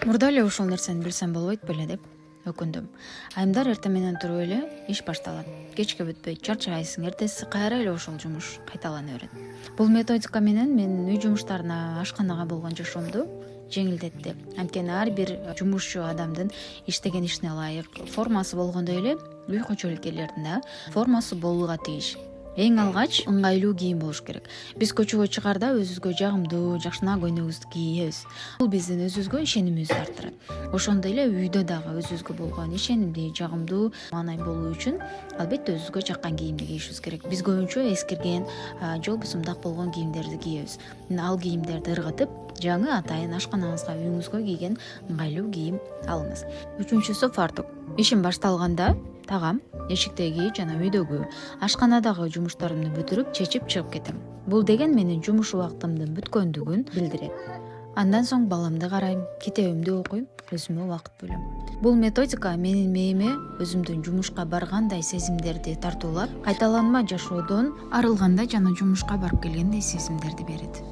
Мурда эле ушул нерсени билсем болбойт беле деп өкүндүм. Айымдар эртең менен туруп эле иш башталат. Кечке бүтпөйт, чарчайсың, эртеси кайра эле ошол жумуш кайталана берет. Бул методика менен мен үй жумуштарына, ашканага болгон жашоомду жеңилдетти. Анткени ар бир жумушчу адамдын иштеген ишине ылайык формасы болгондой эле үй көчөлүкерлердин да формасы болууга тийиш. Эң алгач ыңгайлуу кийим болуш керек. Биз көчөгө чыгарда өзүбүзгө жагымдуу, жакшына көйнөгүбүздү кийебиз. Бул биздин өзүбүзгө ишенимибизди арттырат. Ошондой эле үйдө дагы өзүбүзгө болгон ишенимди, жагымдуу маанай болуу үчүн албетте өзүбүзгө жаккан кийимди кийишибиз керек. Биз көбүнчө эскирген, жол бусумдак болгон кийимдерди кийебиз. Ал кийимдерди ыргытып, жаңы атайын ашканаңызга, үйүңүзгө кийген ыңгайлуу кийим алыңыз. Үчүнчүсү фартук. Ишим башталганда тагам, эшиктеги жана үйдөгү, ашканадагы жумуштарымды бүтүрүп, чечип чыгып кетем. Бул деген менин жумуш убактымдын бүткөндүгүн билдирет. Андан соң баламды карайм, китебимди окуйм, өзүмө убакыт бөлөм. Бул методика менин мээме өзүмдүн жумушка баргандай сезимдерди тартуулап, кайталанма жашоодон арылгандай жана жумушка барып келгендей сезимдерди берет.